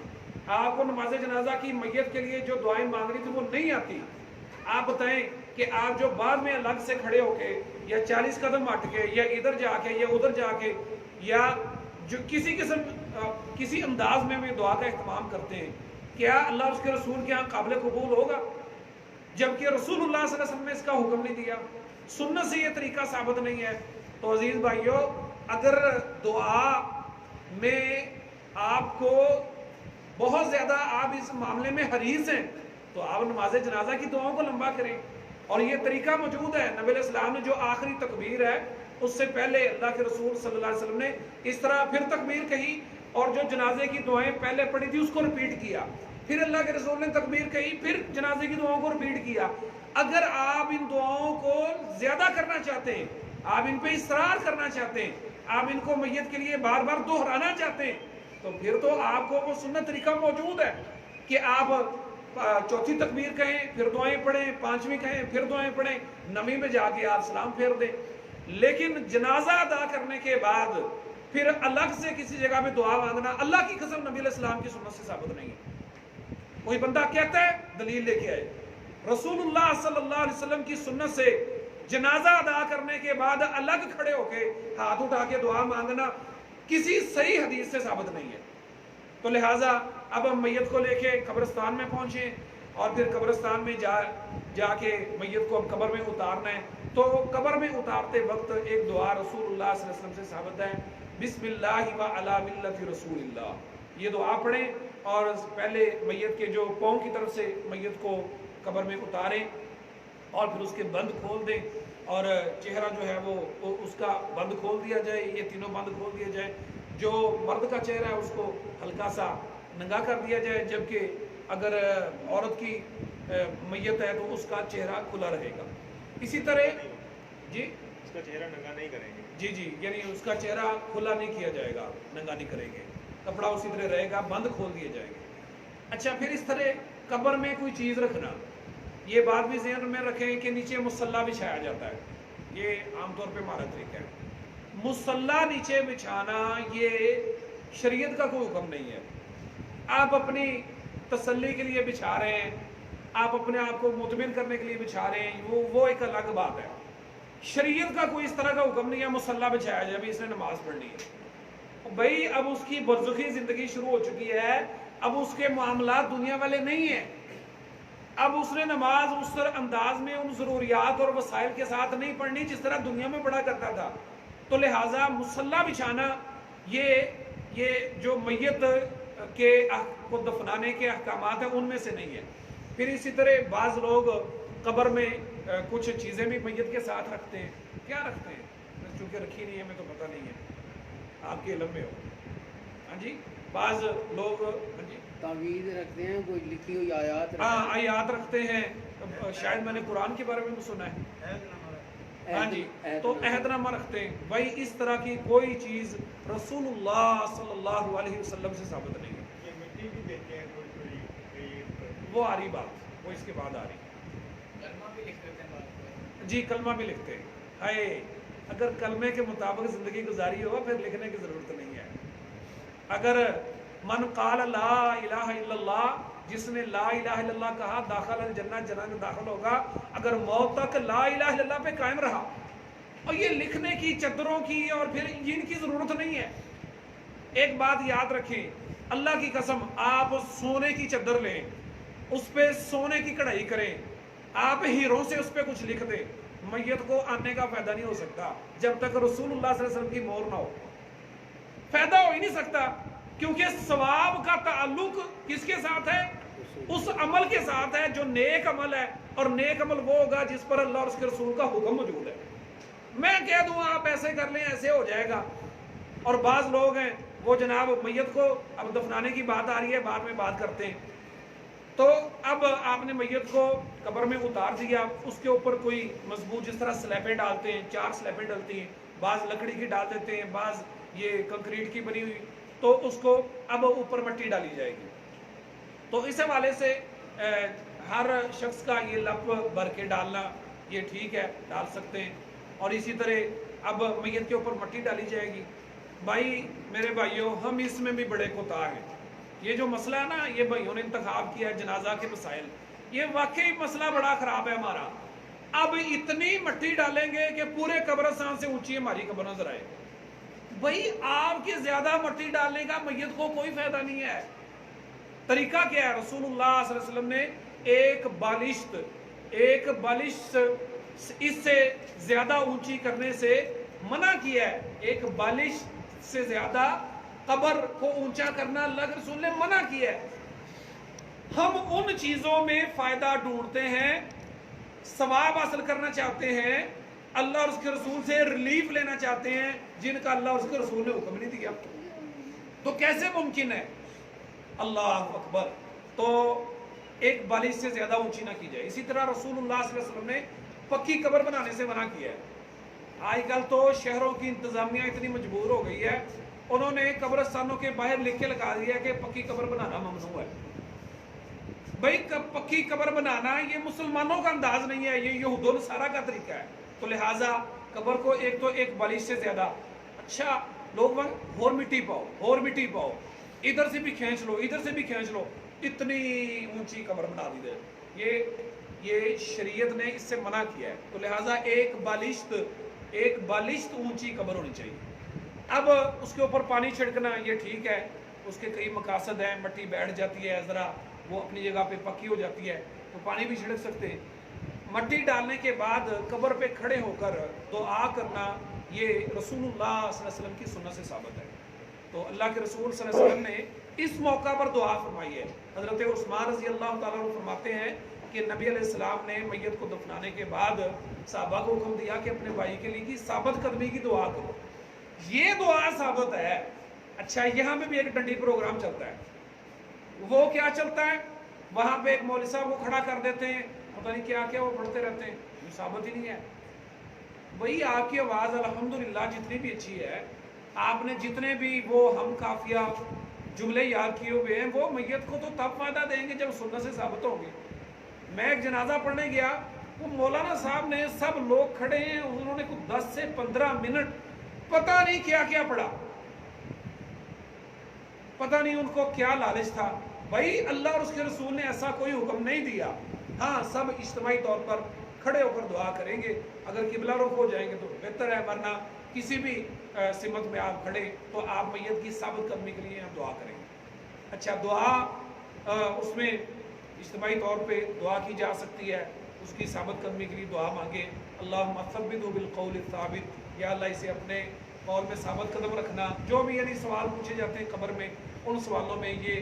Speaker 3: آپ کو نماز جنازہ کی میت کے لیے جو دعائیں مانگنی تھی وہ نہیں آتی، آپ بتائیں کہ آپ جو بعد میں الگ سے کھڑے ہو کے یا 40 قدم ہٹ کے یا ادھر جا کے یا ادھر جا کے یا جو کسی انداز میں ہمیں دعا کا اہتمام کرتے ہیں، کیا اللہ اس کے رسول کے ہاں قابل قبول ہوگا؟ جبکہ رسول اللہ صلی اللہ علیہ وسلم نے اس کا حکم نہیں دیا، سنت سے یہ طریقہ ثابت نہیں ہے۔ تو عزیز بھائیو، اگر دعا میں آپ کو بہت زیادہ آپ اس معاملے میں حریص ہیں تو آپ نماز جنازہ کی دعاؤں کو لمبا کریں، اور یہ طریقہ موجود ہے۔ نبی علیہ السلام نے جو آخری تکبیر ہے اس سے پہلے اللہ کے رسول صلی اللہ علیہ وسلم نے اس طرح پھر تکبیر کہی، اور جو جنازے کی دعائیں پہلے پڑھی تھی اس کو ریپیٹ کیا، پھر اللہ کے رسول نے تکبیر کہی، پھر جنازے کی دعاؤں کو ریپیٹ کیا۔ اگر آپ ان دعاؤں کو زیادہ کرنا چاہتے ہیں، آپ ان پہ اصرار کرنا چاہتے ہیں، آپ ان کو میت کے لیے بار بار دہرانا چاہتے ہیں، تو پھر تو آپ کو وہ سنت طریقہ موجود ہے کہ آپ چوتھی تکبیر کہیں پھر دعائیں پڑھیں، پانچویں کہیں پھر دعائیں پڑھیں، نویں میں جا کے آپ سلام پھیر دیں۔ لیکن جنازہ ادا کرنے کے بعد پھر الگ سے کسی جگہ میں دعا مانگنا اللہ کی قسم نبی علیہ السلام کی سنت سے ثابت نہیں ہے۔ کوئی بندہ کہتا ہے دلیل لے کے آئے، رسول اللہ صلی اللہ علیہ وسلم کی سنت سے جنازہ ادا کرنے کے بعد الگ کھڑے ہو کے ہاتھ اٹھا کے دعا مانگنا کسی صحیح حدیث سے ثابت نہیں ہے۔ تو لہٰذا اب ہم میت کو لے کے قبرستان میں پہنچے اور پھر قبرستان میں جا کے میت کو اب قبر میں اتارنا ہے، تو قبر میں اتارتے وقت ایک دعا رسول اللہ صلی اللہ علیہ وسلم سے ثابت ہے، بسم اللہ و علی ملت رسول اللہ، یہ دعا پڑھیں اور پہلے میت کے جو پاؤں کی طرف سے میت کو قبر میں اتاریں اور پھر اس کے بند کھول دیں، اور چہرہ جو ہے وہ اس کا بند کھول دیا جائے، یہ تینوں بند کھول دیا جائے، جو مرد کا چہرہ ہے اس کو ہلکا سا ننگا کر دیا جائے، جبکہ اگر عورت کی میت ہے تو اس کا چہرہ کھلا رہے گا۔ اسی طرح جی
Speaker 4: اس کا چہرہ ننگا نہیں کریں گے،
Speaker 3: جی یعنی اس کا چہرہ کھلا نہیں کیا جائے گا، ننگا نہیں کریں گے، کپڑا اسی طرح رہے گا، بند کھول دیے جائیں گے۔ اچھا، پھر اس طرح قبر میں کوئی چیز رکھنا، یہ بات بھی ذہن میں رکھیں کہ نیچے مصلی بچھایا جاتا ہے، یہ عام طور پہ ہمارا طریقہ ہے۔ مصلی نیچے بچھانا یہ شریعت کا کوئی حکم نہیں ہے، آپ اپنی تسلی کے لیے بچھا رہے ہیں، آپ اپنے آپ کو مطمئن کرنے کے لیے بچھا رہے ہیں، وہ ایک الگ بات ہے۔ شریعت کا کوئی اس طرح کا حکم نہیں ہے مصلی بچھایا جائے ابھی اس نے نماز پڑھنی ہے۔ بھائی اب اس کی برزخی زندگی شروع ہو چکی ہے، اب اس کے معاملات دنیا والے نہیں ہیں، اب اس نے نماز اس طرح انداز میں ان ضروریات اور وسائل کے ساتھ نہیں پڑھنی جس طرح دنیا میں پڑھا کرتا تھا، تو لہٰذا مصلی بچھانا یہ جو میت کے کو دفنانے کے احکامات ہیں ان میں سے نہیں ہے۔ پھر اسی طرح بعض لوگ قبر میں کچھ چیزیں بھی میت کے ساتھ رکھتے ہیں، کیا رکھتے ہیں؟ چونکہ رکھی نہیں ہے ہمیں تو پتہ نہیں ہے، آپ کے علم میں ہو۔ ہاں جی، بعض لوگ ہاں جی
Speaker 1: تعویذ رکھتے ہیں، کوئی لکھی ہوئی آیات رکھتے
Speaker 3: ہاں آیات رکھتے ہیں، شاید میں نے قرآن کے بارے میں بھی سنا ہے، ہاں جی، تو عہد نامہ رکھتے ہیں بھائی اس طرح کی کوئی چیز رسول اللہ صلی اللہ علیہ وسلم سے ثابت نہیں ہے.
Speaker 4: یہ مٹی بھی دیتے ہیں تھوڑی تھوڑی
Speaker 3: وہ آ رہی بات، وہ اس کے بعد آ رہی.
Speaker 1: کلمہ بھی لکھ دیتے ہیں بعد میں.
Speaker 3: جی کلمہ بھی لکھتے ہیں. ہائے اگر کلمے کے مطابق زندگی گزاری ہو پھر لکھنے کی ضرورت نہیں ہے. اگر من قال لا الہ الا اللہ، جس نے لا الہ الا اللہ کہا داخل الجنہ، جنت میں داخل ہوگا. اگر موت تک لا الہ الا اللہ پہ قائم رہا. اور یہ لکھنے کی، چادروں کی اور پھر ان کی ضرورت نہیں ہے. ایک بات یاد رکھیں، اللہ کی قسم آپ سونے کی چادر لیں، اس پہ سونے کی کڑھائی کریں، آپ ہیروں سے اس پہ کچھ لکھ دیں، میت کو آنے کا فائدہ نہیں ہو سکتا جب تک رسول اللہ صلی اللہ علیہ وسلم کی مہر نہ ہو. فائدہ ہو ہی نہیں سکتا، کیونکہ ثواب کا تعلق کس کے ساتھ ہے؟ اس عمل کے ساتھ ہے جو نیک عمل ہے. اور نیک عمل وہ ہوگا جس پر اللہ اور اس کے رسول کا حکم موجود ہے. میں کہہ دوں آپ ایسے کر لیں ایسے ہو جائے گا. اور بعض لوگ ہیں وہ جناب میت کو اب دفنانے کی بات آ رہی ہے، بعد میں بات کرتے ہیں. تو اب آپ نے میت کو قبر میں اتار دیا، اس کے اوپر کوئی مضبوط جس طرح سلیبیں ڈالتے ہیں، 4 سلیبیں ڈلتی ہیں، بعض لکڑی کی ڈال دیتے ہیں، بعض یہ کنکریٹ کی بنی ہوئی، تو اس کو اب اوپر مٹی ڈالی جائے گی. تو اس حوالے سے ہر شخص کا یہ لپ بھر کے ڈالنا یہ ٹھیک ہے، ڈال سکتے ہیں. اور اسی طرح اب میت کے اوپر مٹی ڈالی جائے گی. بھائی میرے بھائیوں، ہم اس میں بھی بڑے کوتاہ ہیں. یہ جو مسئلہ ہے نا، یہ بھائیوں نے انتخاب کیا ہے جنازہ کے مسائل، یہ واقعی مسئلہ بڑا خراب ہے ہمارا. اب اتنی مٹی ڈالیں گے کہ پورے قبرستان سے اونچی ہماری قبر نظر آئے. بھائی آپ کے زیادہ مٹی ڈالنے کا میت کو کوئی فائدہ نہیں ہے. طریقہ کیا ہے؟ رسول اللہ صلی اللہ علیہ وسلم نے ایک بالشت اس سے زیادہ اونچی کرنے سے منع کیا ہے. ایک بالش سے زیادہ قبر کو اونچا کرنا اللہ کے رسول نے منع کیا ہے. ہم ان چیزوں میں فائدہ ڈھونڈتے ہیں، ثواب حاصل کرنا چاہتے ہیں، اللہ اور اس کے رسول سے ریلیف لینا چاہتے ہیں جن کا اللہ اور اس کے رسول نے حکم نہیں دیا. تو کیسے ممکن ہے؟ اللہ اکبر. تو ایک بالش سے زیادہ اونچی نہ کی جائے. اسی طرح رسول اللہ صلی اللہ علیہ وسلم نے پکی قبر بنانے سے منع کیا ہے. آج کل تو شہروں کی انتظامیہ اتنی مجبور ہو گئی ہے، انہوں نے قبرستانوں کے باہر لکھ کے لگا دیا کہ پکی قبر بنانا ممنوع ہے. بھائی پکی قبر بنانا یہ مسلمانوں کا انداز نہیں ہے، یہ یہود و نصارہ کا طریقہ ہے. تو لہٰذا قبر کو ایک بالش سے زیادہ، اچھا لوگ اور مٹی پاؤ، اور مٹی پاؤ، ادھر سے بھی کھینچ لو، ادھر سے بھی کھینچ لو، اتنی اونچی قبر بنا دی جائے. یہ شریعت نے اس سے منع کیا ہے. تو لہٰذا ایک بالشت اونچی قبر ہونی چاہیے. اب اس کے اوپر پانی چھڑکنا یہ ٹھیک ہے، اس کے کئی مقاصد ہیں. مٹی بیٹھ جاتی ہے، ذرا وہ اپنی جگہ پہ پکی ہو جاتی ہے تو پانی بھی چھڑک سکتے ہیں. مٹی ڈالنے کے بعد قبر پہ کھڑے ہو کر دعا کرنا یہ رسول اللہ صلی اللہ علیہ وسلم کی سنت سے ثابت ہے. تو اللہ کے رسول صلی اللہ علیہ وسلم نے اس موقع پر دعا فرمائی ہے. حضرت عثمان رضی اللہ تعالیٰ عنہ فرماتے ہیں کہ نبی علیہ السلام نے میت کو دفنانے کے بعد صحابہ کو حکم دیا کہ اپنے بھائی کے لیے ثابت قدمی کی دعا کرو. یہ دعا ثابت ہے. اچھا یہاں پہ بھی ایک ڈنڈی پروگرام چلتا ہے. وہ کیا چلتا ہے؟ وہاں پہ ایک مولوی صاحب کو کھڑا کر دیتے ہیں، پتہ نہیں کیا کیا وہ پڑھتے رہتے ہیں، یہ ثابت ہی نہیں ہے. بھئی آپ کی آواز الحمدللہ جتنی بھی اچھی ہے، آپ نے جتنے بھی وہ ہم قافیہ جملے یاد کیے ہوئے ہیں، وہ میت کو تو تب فائدہ دیں گے جب سنت سے ثابت ہوں گے. میں ایک جنازہ پڑھنے گیا، وہ مولانا صاحب نے، سب لوگ کھڑے ہیں، انہوں نے کچھ 10 سے 15 منٹ پتہ نہیں کیا کیا پڑھا، پتہ نہیں ان کو کیا لالچ تھا. بھائی اللہ اور اس کے رسول نے ایسا کوئی حکم نہیں دیا. ہاں سب اجتماعی طور پر کھڑے ہو کر دعا کریں گے، اگر قبلہ رخ ہو جائیں گے تو بہتر ہے، ورنہ کسی بھی سمت میں آپ کھڑے تو آپ میت کی ثابت قدمی کے لیے ہم دعا کریں گے. اچھا دعا اس میں اجتماعی طور پہ دعا کی جا سکتی ہے، اس کی ثابت قدمی کے لیے دعا مانگیں. اللہم ثبتہ بالقول الثابت، یا اللہ اسے اپنے قول میں ثابت قدم رکھنا. جو بھی یعنی سوال پوچھے جاتے ہیں قبر میں، ان سوالوں میں یہ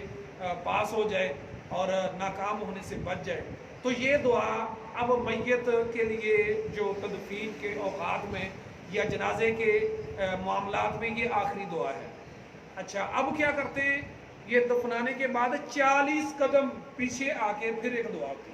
Speaker 3: پاس ہو جائے اور ناکام ہونے سے بچ جائے. تو یہ دعا اب میت کے لیے جو تدفین کے اوقات میں یا جنازے کے معاملات میں یہ آخری دعا ہے. اچھا اب کیا کرتے ہیں؟ یہ دفنانے کے بعد 40 قدم پیچھے آ کے پھر ایک دعا کی.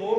Speaker 3: 2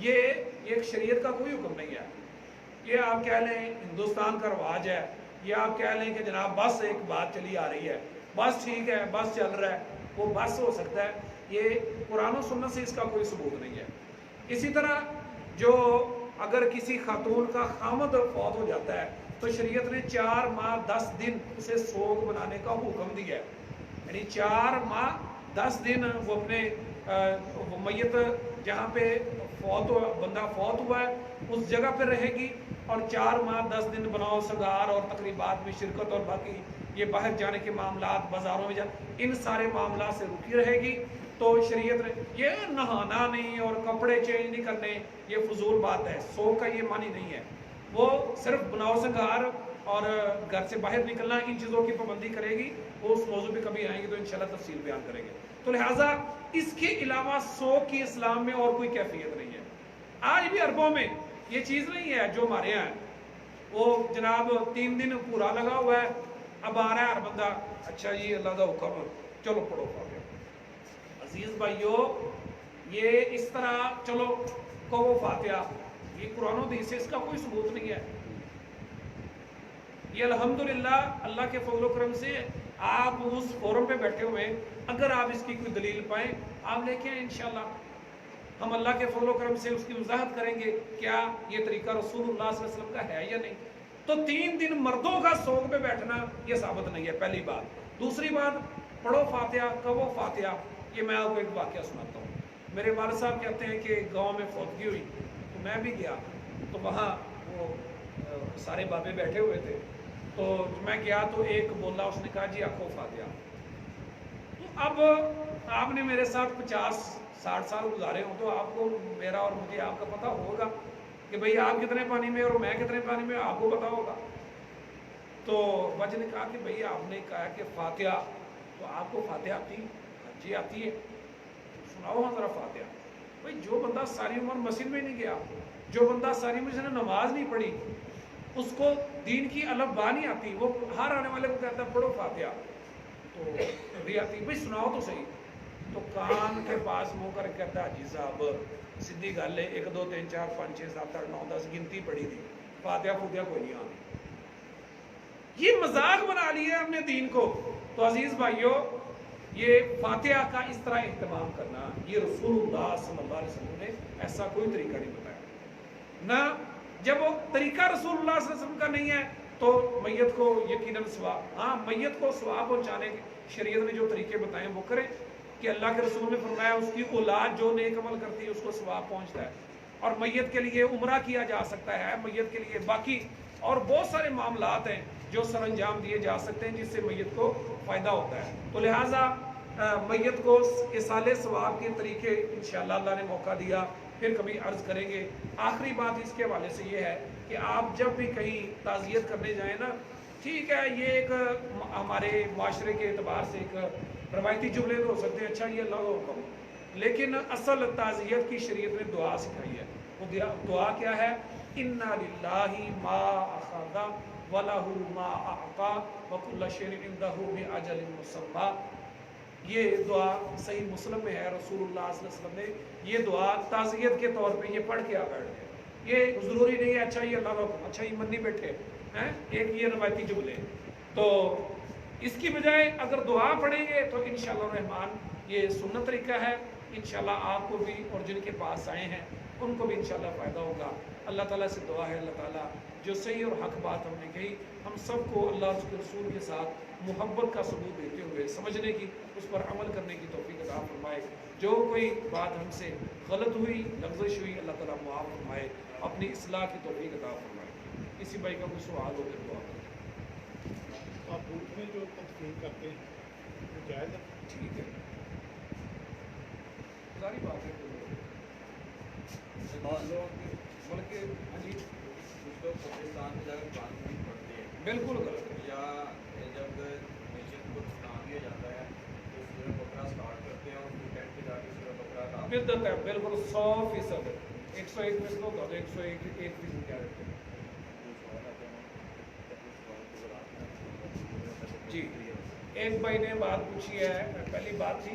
Speaker 3: یہ ایک شریعت کا کوئی حکم نہیں ہے. یہ آپ کہہ لیں ہندوستان کا رواج ہے، یا آپ کہہ لیں کہ جناب بس ایک بات چلی آ رہی ہے، بس ٹھیک ہے بس چل رہا ہے، وہ بس ہو سکتا ہے. یہ قرآن و سنت سے اس کا کوئی ثبوت نہیں ہے. اسی طرح جو اگر کسی خاتون کا خامد فوت ہو جاتا ہے تو شریعت نے 4 ماہ 10 دن اسے سوگ بنانے کا حکم دیا ہے. یعنی 4 ماہ 10 دن وہ اپنے میت جہاں پہ بندہ فوت ہوا ہے اس جگہ پہ رہے گی، اور 4 ماہ 10 دن بناؤ سگار اور تقریبات میں شرکت اور باقی یہ باہر جانے کے معاملات، بازاروں میں ان سارے معاملات سے رکی رہے گی. تو شریعت نے یہ نہانا نہیں اور کپڑے چینج نہیں کرنے، یہ فضول بات ہے. سو کا یہ معنی نہیں ہے. وہ صرف بناؤ سنگار اور گھر سے باہر نکلنا، ان چیزوں کی پابندی کرے گی. وہ اس موضوع پہ کبھی آئیں گے تو انشاءاللہ تفصیل بیان کریں گے. تو لہٰذا اس کے علاوہ سو کی اسلام میں اور کوئی کیفیت نہیں ہے. آج بھی عربوں میں یہ چیز نہیں ہے جو ہمارے یہاں ہے. وہ جناب 3 دن پورا لگا ہوا ہے، اب آ رہا ہے ہر بندہ، اچھا جی اللہ کا حکم چلو پڑھو فاتحہ. عزیز بھائیو، یہ اس طرح چلو کہو فاتحہ، یہ قرآن و حدیث سے اس کا کوئی ثبوت نہیں ہے. یہ الحمدللہ اللہ کے فضل و کرم سے آپ اس فورم پہ بیٹھے ہوئے، اگر آپ اس کی کوئی دلیل پائیں آپ لے کے آئیں انشاءاللہ. ہم اللہ کے فضل و کرم سے اس کی وضاحت کریں گے کیا یہ طریقہ رسول اللہ صلی اللہ علیہ وسلم کا ہے یا نہیں. تو 3 دن مردوں کا سوگ پہ بیٹھنا یہ ثابت نہیں ہے، پہلی بات. دوسری بات، پڑھو فاتحہ، کہو فاتحہ. یہ میں آپ کو ایک واقعہ سناتا ہوں. میرے والد صاحب کہتے ہیں کہ گاؤں میں فوتگی ہوئی تو میں بھی گیا، تو وہاں وہ سارے بابے بیٹھے ہوئے تھے. تو میں گیا تو ایک بولا، اس نے کہا جی آپ کو فاتحہ. تو اب آپ نے میرے ساتھ 50-60 سال گزارے ہوں تو آپ کو میرا اور مجھے آپ کا پتہ ہوگا کہ بھئی آپ کتنے پانی میں اور میں کتنے پانی میں، آپ کو پتہ ہوگا. تو بچے نے کہا کہ بھئی آپ نے کہا کہ فاتحہ، تو آپ کو فاتحہ آتی؟ جی آتی ہے. سناؤ ہاں ذرا فاتحہ. بھئی جو بندہ ساری عمر مسجد میں نہیں گیا، جو بندہ ساری عمر نے نماز نہیں پڑھی، اس کو دین کی الف با نہیں آتی، وہ ہر آنے والے کو کہتا ہے پڑھو فاتحہ، تو بھی آتی. بھئی سناؤ تو صحیح. تو کان کے پاس منہ کر کہتا ہے جی صاحب سیدھی گل ہے 1 2 3 4 5 6 7 8 9 10 گنتی پڑھی تھی، فاتحہ فاتحہ کوئی نہیں آتی. یہ مذاق بنا لیا ہے ہم نے دین کو. تو عزیز بھائیو، یہ فاتحہ کا اس طرح اہتمام کرنا، یہ رسول اللہ صلی اللہ علیہ وسلم نے ایسا کوئی طریقہ نہیں بتایا. نہ جب وہ طریقہ رسول اللہ صلی اللہ علیہ وسلم کا نہیں ہے تو میت کو یقیناً ثواب، ہاں میت کو ثواب پہنچانے کے شریعت نے جو طریقے بتائے وہ کریں. کہ اللہ کے رسول نے فرمایا اس کی اولاد جو نیک عمل کرتی ہے اس کو ثواب پہنچتا ہے. اور میت کے لیے عمرہ کیا جا سکتا ہے، میت کے لیے باقی اور بہت سارے معاملات ہیں جو سر انجام دیے جا سکتے ہیں جس سے میت کو فائدہ ہوتا ہے. تو لہٰذا میت کو اصالِ ثواب کے طریقے انشاءاللہ اللہ نے موقع دیا پھر کبھی عرض کریں گے. آخری بات اس کے حوالے سے یہ ہے کہ آپ جب بھی کہیں تعزیت کرنے جائیں نا، ٹھیک ہے یہ ایک ہمارے معاشرے کے اعتبار سے ایک روایتی جملے تو ہو سکتے ہیں، اچھا یہ اللہ کا حکم، لیکن اصل تعزیت کی شریعت نے دعا سکھائی ہے. وہ دعا کیا ہے؟ اِنَّا لِلَّهِ مَا أَخَذَ وَلَهُ مَا أَعْطَى وَكُلَّ شَيْءٍ عِندَهُ بِأَجَلٍ مُّسَمًّى. یہ دعا صحیح مسلم میں ہے. رسول اللہ صلی اللہ علیہ وسلم نے یہ دعا تعزیت کے طور پہ یہ پڑھ کے آ بیٹھ گئے. یہ ضروری نہیں ہے اچھا یہ اللہ کا حکم، اچھا یہ منی بیٹھے ہیں ایک یہ روایتی جملے. تو اس کی بجائے اگر دعا پڑھیں گے تو انشاءاللہ الرحمن یہ سنت طریقہ ہے. انشاءاللہ آپ کو بھی اور جن کے پاس آئے ہیں ان کو بھی انشاءاللہ فائدہ ہوگا. اللہ تعالیٰ سے دعا ہے اللہ تعالیٰ جو صحیح اور حق بات ہم نے کہی ہم سب کو اللہ اور اس کے رسول کے ساتھ محبت کا ثبوت دیتے ہوئے سمجھنے کی، اس پر عمل کرنے کی توفیق عطا فرمائے. جو کوئی بات ہم سے غلط ہوئی، لغزش ہوئی، اللہ تعالیٰ معاف فرمائے، اپنی اصلاح کی توفیق عطا فرمائے. کسی بھائی کا کوئی سوال ہو تو دعا کریں.
Speaker 4: آپ بھوت میں جو تدفین کرتے ہیں وہ جائز ہے؟
Speaker 3: ٹھیک ہے، ساری بات ہے. بلکہ ہاں جی
Speaker 5: کچھ لوگ قبرستان میں جا کر قرآن شریف پڑھتے ہیں،
Speaker 3: بالکل غلط ہے.
Speaker 5: یا جب میت کو دفنا دیا جاتا ہے تو سورہ بقرہ اسٹارٹ کرتے ہیں اور پھر ٹینٹ پہ جا کے سورہ بقرہ کا
Speaker 3: بدعت ہے، بالکل 100%. 101% ہوگا تو 101% کیا رہتے ہیں. جی ایک بھائی نے بات پوچھی ہے، پہلی بات تھی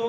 Speaker 3: 2